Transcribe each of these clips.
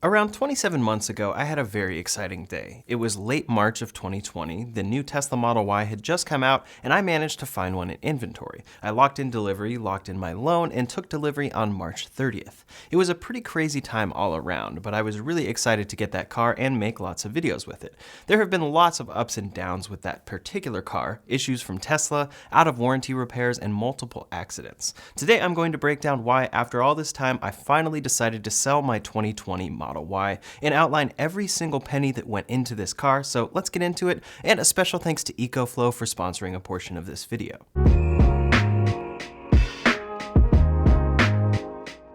Around 27 months ago, I had a very exciting day. It was late March of 2020, the new Tesla Model Y had just come out, and I managed to find one in inventory. I locked in delivery, locked in my loan, and took delivery on March 30th. It was a pretty crazy time all around, but I was really excited to get that car and make lots of videos with it. There have been lots of ups and downs with that particular car, issues from Tesla, out of warranty repairs, and multiple accidents. Today I'm going to break down why, after all this time, I finally decided to sell my 2020 Model Y and outline every single penny that went into this car, so let's get into it, and a special thanks to EcoFlow for sponsoring a portion of this video.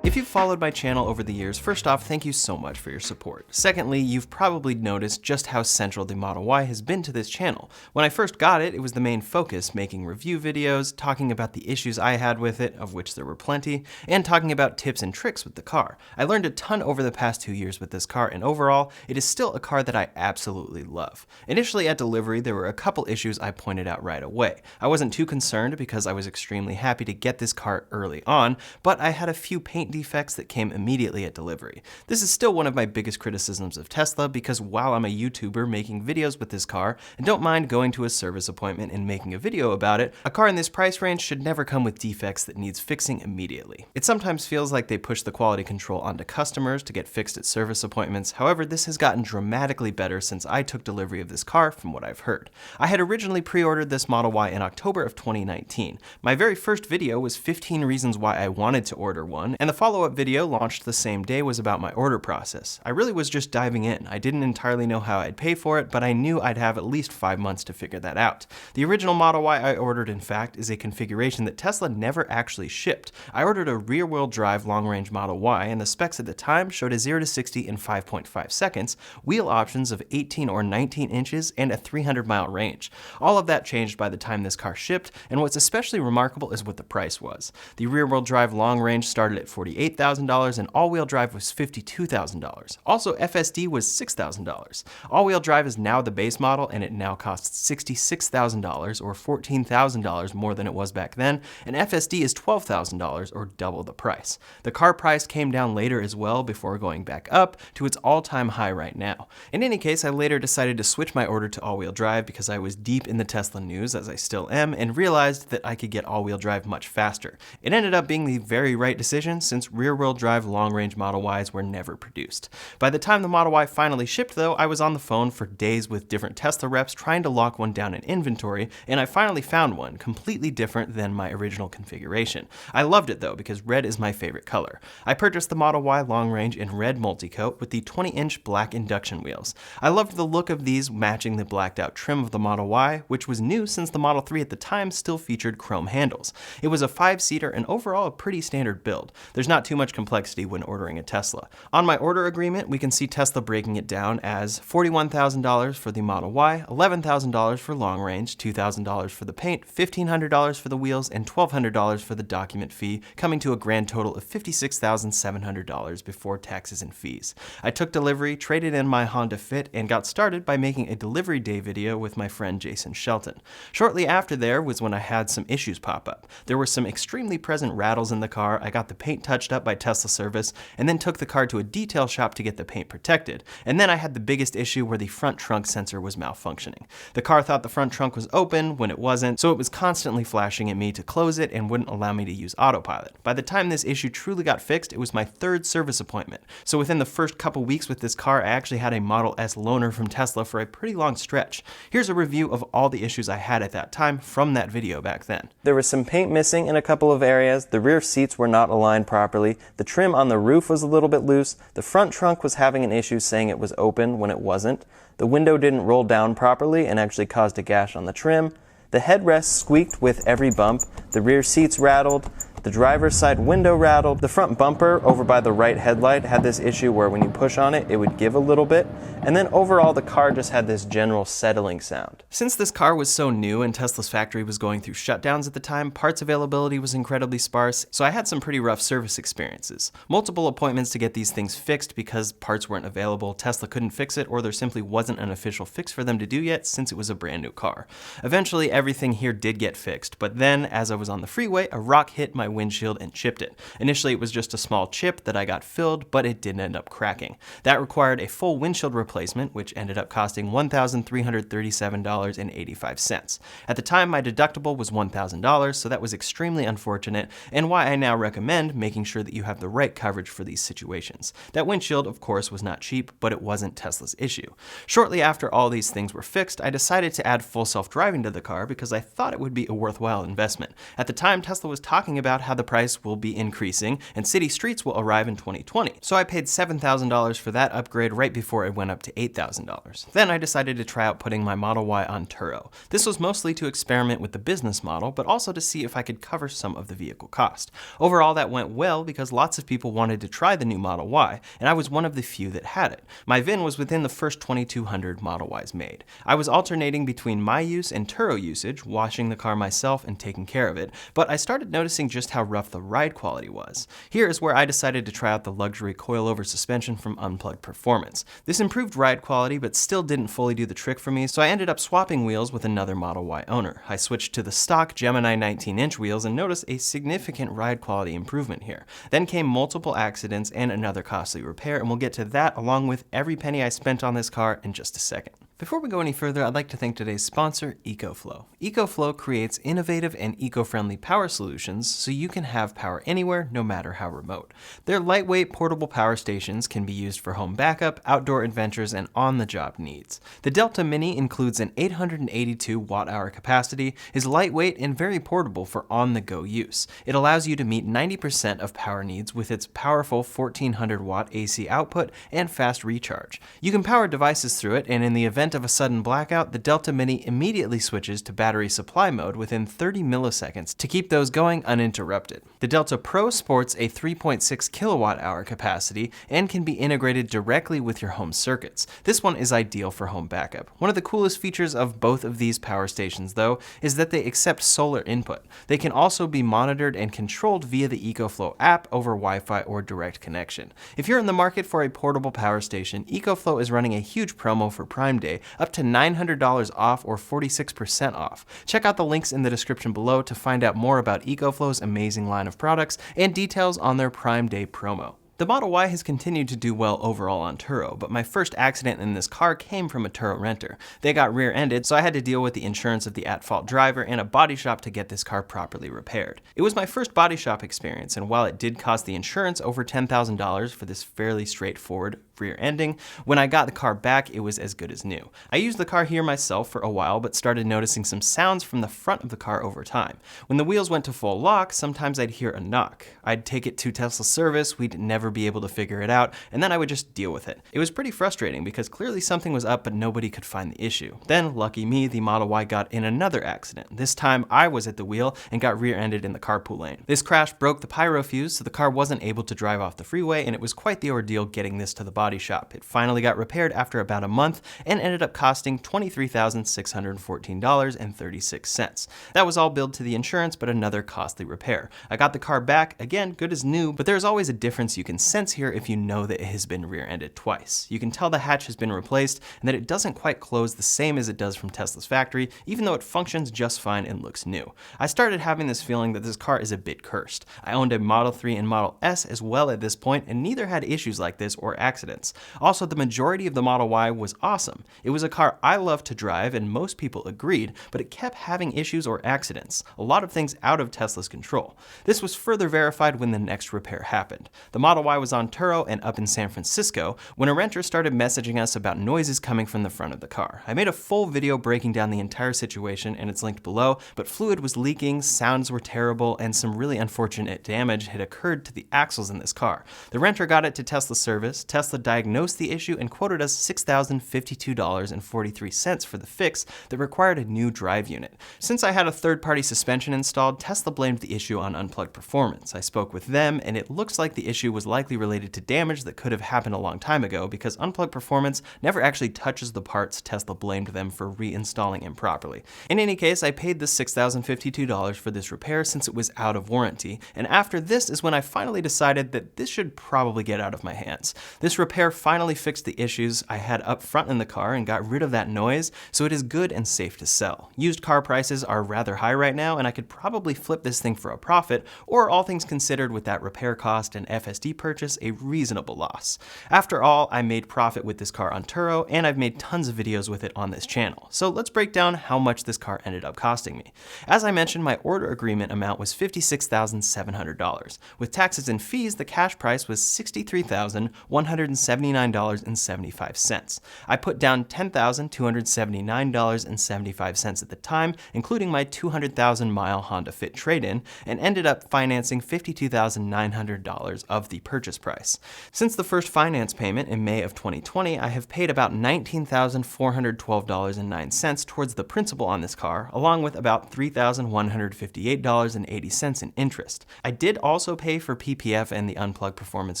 If you've followed my channel over the years, first off, thank you so much for your support. Secondly, you've probably noticed just how central the Model Y has been to this channel. When I first got it, it was the main focus, making review videos, talking about the issues I had with it, of which there were plenty, and talking about tips and tricks with the car. I learned a ton over the past 2 years with this car, and overall, it is still a car that I absolutely love. Initially at delivery, there were a couple issues I pointed out right away. I wasn't too concerned because I was extremely happy to get this car early on, but I had a few paint defects that came immediately at delivery. This is still one of my biggest criticisms of Tesla because while I'm a YouTuber making videos with this car and don't mind going to a service appointment and making a video about it, a car in this price range should never come with defects that needs fixing immediately. It sometimes feels like they push the quality control onto customers to get fixed at service appointments. However, this has gotten dramatically better since I took delivery of this car from what I've heard. I had originally pre-ordered this Model Y in October of 2019. My very first video was 15 reasons why I wanted to order one, and the follow-up video launched the same day was about my order process. I really was just diving in. I didn't entirely know how I'd pay for it, but I knew I'd have at least 5 months to figure that out. The original Model Y I ordered, in fact, is a configuration that Tesla never actually shipped. I ordered a rear-wheel drive long-range Model Y, and the specs at the time showed a 0 to 60 in 5.5 seconds, wheel options of 18 or 19 inches, and a 300-mile range. All of that changed by the time this car shipped, and what's especially remarkable is what the price was. The rear-wheel drive long-range started at $48,000, and all-wheel drive was $52,000. Also, FSD was $6,000. All-wheel drive is now the base model, and it now costs $66,000 or $14,000 more than it was back then, and FSD is $12,000 or double the price. The car price came down later as well before going back up to its all-time high right now. In any case, I later decided to switch my order to all-wheel drive because I was deep in the Tesla news, as I still am, and realized that I could get all-wheel drive much faster. It ended up being the very right decision since rear-wheel drive long-range Model Ys were never produced. By the time the Model Y finally shipped though, I was on the phone for days with different Tesla reps trying to lock one down in inventory, and I finally found one, completely different than my original configuration. I loved it though because red is my favorite color. I purchased the Model Y long range in red multi-coat with the 20-inch black induction wheels. I loved the look of these matching the blacked out trim of the Model Y, which was new since the Model 3 at the time still featured chrome handles. It was a 5-seater and overall a pretty standard build. There's not too much complexity when ordering a Tesla. On my order agreement, we can see Tesla breaking it down as $41,000 for the Model Y, $11,000 for long range, $2,000 for the paint, $1,500 for the wheels, and $1,200 for the document fee, coming to a grand total of $56,700 before taxes and fees. I took delivery, traded in my Honda Fit, and got started by making a delivery day video with my friend Jason Shelton. Shortly after there was when I had some issues pop up. There were some extremely present rattles in the car. I got the paint touched up by Tesla service, and then took the car to a detail shop to get the paint protected. And then I had the biggest issue where the front trunk sensor was malfunctioning. The car thought the front trunk was open when it wasn't, so it was constantly flashing at me to close it and wouldn't allow me to use autopilot. By the time this issue truly got fixed, it was my 3rd service appointment. So within the first couple weeks with this car, I actually had a Model S loaner from Tesla for a pretty long stretch. Here's a review of all the issues I had at that time from that video back then. There was some paint missing in a couple of areas, the rear seats were not aligned properly, the trim on the roof was a little bit loose, the front trunk was having an issue saying it was open when it wasn't, the window didn't roll down properly and actually caused a gash on the trim, the headrest squeaked with every bump, the rear seats rattled, the driver's side window rattled, the front bumper over by the right headlight had this issue where when you push on it, it would give a little bit, and then overall the car just had this general settling sound. Since this car was so new and Tesla's factory was going through shutdowns at the time, parts availability was incredibly sparse, so I had some pretty rough service experiences. Multiple appointments to get these things fixed because parts weren't available, Tesla couldn't fix it, or there simply wasn't an official fix for them to do yet since it was a brand new car. Eventually everything here did get fixed, but then as I was on the freeway, a rock hit my windshield and chipped it. Initially it was just a small chip that I got filled, but it did end up cracking. That required a full windshield replacement, which ended up costing $1,337.85. At the time, my deductible was $1,000, so that was extremely unfortunate, and why I now recommend making sure that you have the right coverage for these situations. That windshield, of course, was not cheap, but it wasn't Tesla's issue. Shortly after all these things were fixed, I decided to add full self-driving to the car because I thought it would be a worthwhile investment. At the time, Tesla was talking about how the price will be increasing and city streets will arrive in 2020. So I paid $7,000 for that upgrade right before it went up to $8,000. Then I decided to try out putting my Model Y on Turo. This was mostly to experiment with the business model, but also to see if I could cover some of the vehicle cost. Overall, that went well because lots of people wanted to try the new Model Y, and I was one of the few that had it. My VIN was within the first 2,200 Model Ys made. I was alternating between my use and Turo usage, washing the car myself and taking care of it, but I started noticing just how rough the ride quality was. Here is where I decided to try out the luxury coilover suspension from Untitled Performance. This improved ride quality, but still didn't fully do the trick for me, so I ended up swapping wheels with another Model Y owner. I switched to the stock Gemini 19-inch wheels and noticed a significant ride quality improvement here. Then came multiple accidents and another costly repair, and we'll get to that along with every penny I spent on this car in just a second. Before we go any further, I'd like to thank today's sponsor, EcoFlow. EcoFlow creates innovative and eco-friendly power solutions so you can have power anywhere, no matter how remote. Their lightweight portable power stations can be used for home backup, outdoor adventures, and on-the-job needs. The Delta Mini includes an 882 watt-hour capacity, is lightweight and very portable for on-the-go use. It allows you to meet 90% of power needs with its powerful 1400 watt AC output and fast recharge. You can power devices through it, and in the event of a sudden blackout, the Delta Mini immediately switches to battery supply mode within 30 milliseconds to keep those going uninterrupted. The Delta Pro sports a 3.6 kilowatt-hour capacity and can be integrated directly with your home circuits. This one is ideal for home backup. One of the coolest features of both of these power stations, though, is that they accept solar input. They can also be monitored and controlled via the EcoFlow app over Wi-Fi or direct connection. If you're in the market for a portable power station, EcoFlow is running a huge promo for Prime Day, up to $900 off or 46% off. Check out the links in the description below to find out more about EcoFlow's amazing line of products and details on their Prime Day promo. The Model Y has continued to do well overall on Turo, but my first accident in this car came from a Turo renter. They got rear-ended, so I had to deal with the insurance of the at-fault driver and a body shop to get this car properly repaired. It was my first body shop experience, and while it did cost the insurance over $10,000 for this fairly straightforward rear ending, when I got the car back, it was as good as new. I used the car here myself for a while, but started noticing some sounds from the front of the car over time. When the wheels went to full lock, sometimes I'd hear a knock. I'd take it to Tesla service, we'd never be able to figure it out, and then I would just deal with it. It was pretty frustrating because clearly something was up, but nobody could find the issue. Then, lucky me, the Model Y got in another accident. This time, I was at the wheel and got rear-ended in the carpool lane. This crash broke the pyro fuse, so the car wasn't able to drive off the freeway, and it was quite the ordeal getting this to the body shop. It finally got repaired after about a month and ended up costing $23,614.36. That was all billed to the insurance, but another costly repair. I got the car back, again, good as new, but there's always a difference you can sense here if you know that it has been rear-ended twice. You can tell the hatch has been replaced and that it doesn't quite close the same as it does from Tesla's factory, even though it functions just fine and looks new. I started having this feeling that this car is a bit cursed. I owned a Model 3 and Model S as well at this point, and neither had issues like this or accidents. Also, the majority of the Model Y was awesome. It was a car I loved to drive, and most people agreed, but it kept having issues or accidents, a lot of things out of Tesla's control. This was further verified when the next repair happened. The Model Y was on Turo and up in San Francisco when a renter started messaging us about noises coming from the front of the car. I made a full video breaking down the entire situation, and it's linked below, but fluid was leaking, sounds were terrible, and some really unfortunate damage had occurred to the axles in this car. The renter got it to Tesla service, Tesla diagnosed the issue and quoted us $6,052.43 for the fix that required a new drive unit. Since I had a third-party suspension installed, Tesla blamed the issue on Untitled Performance. I spoke with them, and it looks like the issue was likely related to damage that could have happened a long time ago because Untitled Performance never actually touches the parts Tesla blamed them for reinstalling improperly. In any case, I paid the $6,052 for this repair since it was out of warranty, and after this is when I finally decided that this should probably get out of my hands. This repair repair finally fixed the issues I had up front in the car and got rid of that noise, so it is good and safe to sell. Used car prices are rather high right now, and I could probably flip this thing for a profit, or all things considered with that repair cost and FSD purchase, a reasonable loss. After all, I made profit with this car on Turo, and I've made tons of videos with it on this channel. So let's break down how much this car ended up costing me. As I mentioned, my order agreement amount was $56,700. With taxes and fees, the cash price was $63,179.75. I put down $10,279.75 at the time, including my 200,000 mile Honda Fit trade-in, and ended up financing $52,900 of the purchase price. Since the first finance payment in May of 2020, I have paid about $19,412.09 towards the principal on this car, along with about $3,158.80 in interest. I did also pay for PPF and the unplugged performance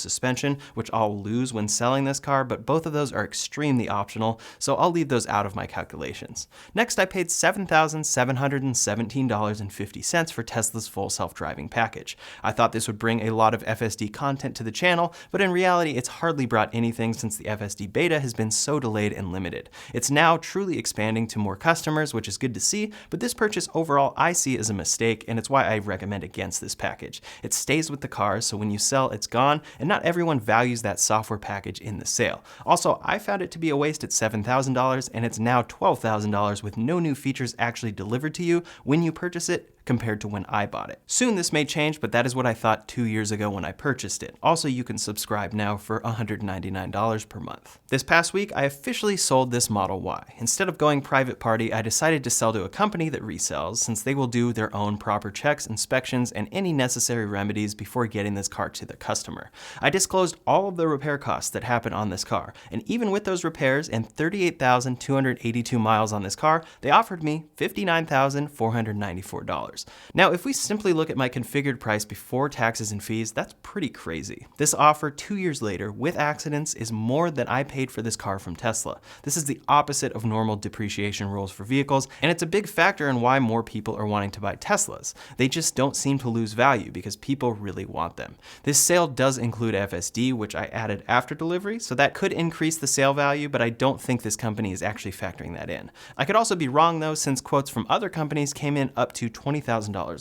suspension, which I'll lose when selling this car, but both of those are extremely optional, so I'll leave those out of my calculations. Next, I paid $7,717.50 for Tesla's full self-driving package. I thought this would bring a lot of FSD content to the channel, but in reality, it's hardly brought anything since the FSD beta has been so delayed and limited. It's now truly expanding to more customers, which is good to see, but this purchase overall I see as a mistake, and it's why I recommend against this package. It stays with the car, so when you sell, it's gone, and not everyone values that software package in the sale. Also, I found it to be a waste at $7,000, and it's now $12,000 with no new features actually delivered to you when you purchase it, compared to when I bought it. Soon this may change, but that is what I thought 2 years ago when I purchased it. Also, you can subscribe now for $199 per month. This past week, I officially sold this Model Y. Instead of going private party, I decided to sell to a company that resells, since they will do their own proper checks, inspections, and any necessary remedies before getting this car to the customer. I disclosed all of the repair costs that happened on this car, and even with those repairs and 38,282 miles on this car, they offered me $59,494. Now, if we simply look at my configured price before taxes and fees, that's pretty crazy. This offer 2 years later, with accidents, is more than I paid for this car from Tesla. This is the opposite of normal depreciation rules for vehicles, and it's a big factor in why more people are wanting to buy Teslas. They just don't seem to lose value because people really want them. This sale does include FSD, which I added after delivery, so that could increase the sale value, but I don't think this company is actually factoring that in. I could also be wrong though, since quotes from other companies came in up to $20,000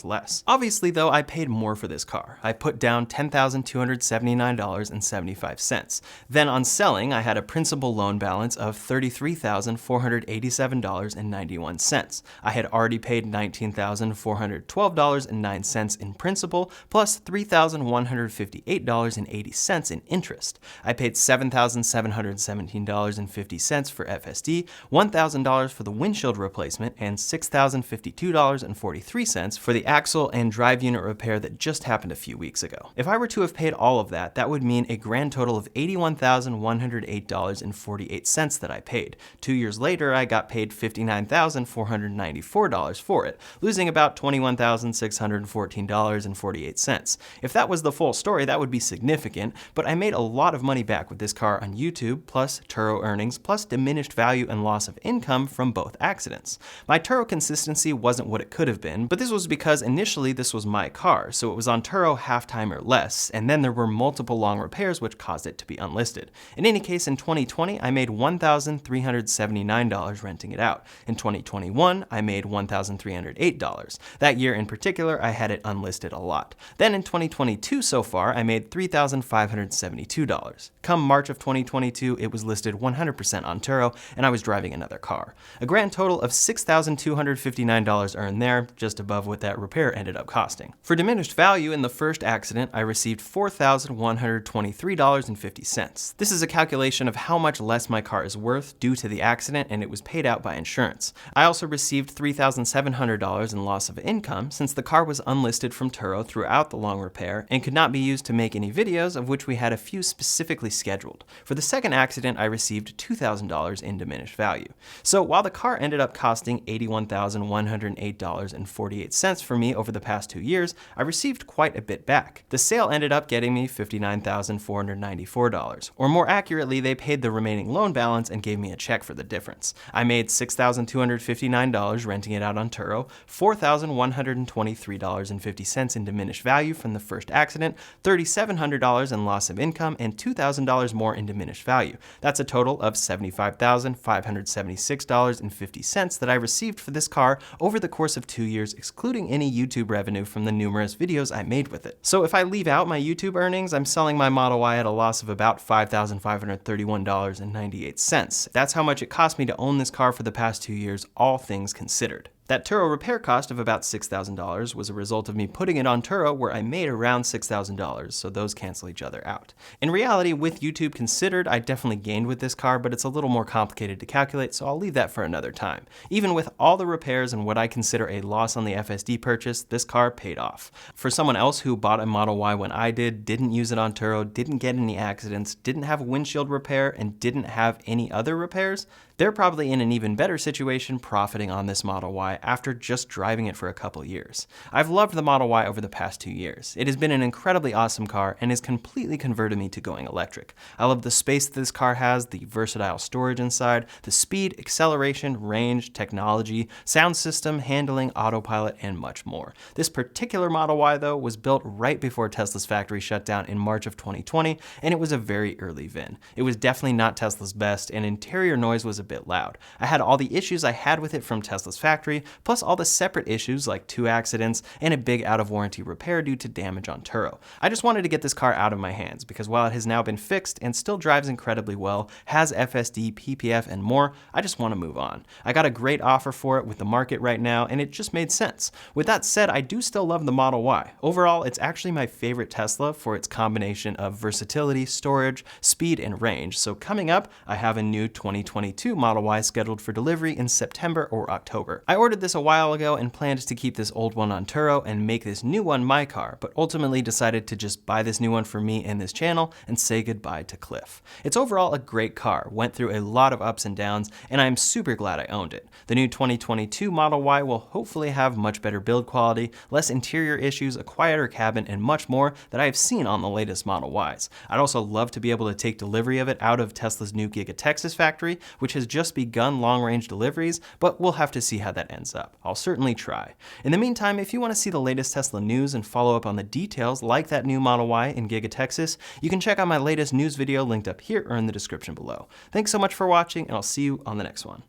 less. Obviously though, I paid more for this car. I put down $10,279.75. Then on selling, I had a principal loan balance of $33,487.91. I had already paid $19,412.09 in principal, plus $3,158.80 in interest. I paid $7,717.50 for FSD, $1,000 for the windshield replacement, and $6,052.43 for the axle and drive unit repair that just happened a few weeks ago. If I were to have paid all of that, that would mean a grand total of $81,108.48 that I paid. 2 years later, I got paid $59,494 for it, losing about $21,614.48. If that was the full story, that would be significant, but I made a lot of money back with this car on YouTube, plus Turo earnings, plus diminished value and loss of income from both accidents. My Turo consistency wasn't what it could have been, but this was because initially this was my car, so it was on Turo half-time or less, and then there were multiple long repairs which caused it to be unlisted. In any case, in 2020, I made $1,379 renting it out. In 2021, I made $1,308. That year in particular, I had it unlisted a lot. Then in 2022 so far, I made $3,572. Come March of 2022, it was listed 100% on Turo, and I was driving another car. A grand total of $6,259 earned there, just above what that repair ended up costing. For diminished value, in the first accident, I received $4,123.50. This is a calculation of how much less my car is worth due to the accident, and it was paid out by insurance. I also received $3,700 in loss of income since the car was unlisted from Turo throughout the long repair and could not be used to make any videos, of which we had a few specifically scheduled. For the second accident, I received $2,000 in diminished value. So while the car ended up costing $81,108.48, $0.98 for me over the past 2 years, I received quite a bit back. The sale ended up getting me $59,494, or more accurately, they paid the remaining loan balance and gave me a check for the difference. I made $6,259 renting it out on Turo, $4,123.50 in diminished value from the first accident, $3,700 in loss of income, and $2,000 more in diminished value. That's a total of $75,576.50 that I received for this car over the course of 2 years, excluding any YouTube revenue from the numerous videos I made with it. So if I leave out my YouTube earnings, I'm selling my Model Y at a loss of about $5,531.98. That's how much it cost me to own this car for the past 2 years, all things considered. That Turo repair cost of about $6,000 was a result of me putting it on Turo, where I made around $6,000, so those cancel each other out. In reality, with YouTube considered, I definitely gained with this car, but it's a little more complicated to calculate, so I'll leave that for another time. Even with all the repairs and what I consider a loss on the FSD purchase, this car paid off. For someone else who bought a Model Y when I did, didn't use it on Turo, didn't get any accidents, didn't have a windshield repair, and didn't have any other repairs, they're probably in an even better situation profiting on this Model Y after just driving it for a couple years. I've loved the Model Y over the past 2 years. It has been an incredibly awesome car and has completely converted me to going electric. I love the space that this car has, the versatile storage inside, the speed, acceleration, range, technology, sound system, handling, autopilot, and much more. This particular Model Y, though, was built right before Tesla's factory shut down in March of 2020, and it was a very early VIN. It was definitely not Tesla's best, and interior noise was a bit loud. I had all the issues I had with it from Tesla's factory, plus all the separate issues like 2 accidents and a big out of warranty repair due to damage on Turo. I just wanted to get this car out of my hands because while it has now been fixed and still drives incredibly well, has FSD, PPF, and more, I just want to move on. I got a great offer for it with the market right now, and it just made sense. With that said, I do still love the Model Y. Overall, it's actually my favorite Tesla for its combination of versatility, storage, speed, and range. So coming up, I have a new 2022 Model Y scheduled for delivery in September or October. I ordered this a while ago and planned to keep this old one on Turo and make this new one my car, but ultimately decided to just buy this new one for me and this channel and say goodbye to Cliff. It's overall a great car, went through a lot of ups and downs, and I'm super glad I owned it. The new 2022 Model Y will hopefully have much better build quality, less interior issues, a quieter cabin, and much more that I have seen on the latest Model Ys. I'd also love to be able to take delivery of it out of Tesla's new Giga Texas factory, which has just begun long-range deliveries, but we'll have to see how that ends up. I'll certainly try. In the meantime, if you want to see the latest Tesla news and follow up on the details like that new Model Y in Giga Texas, you can check out my latest news video linked up here or in the description below. Thanks so much for watching, and I'll see you on the next one.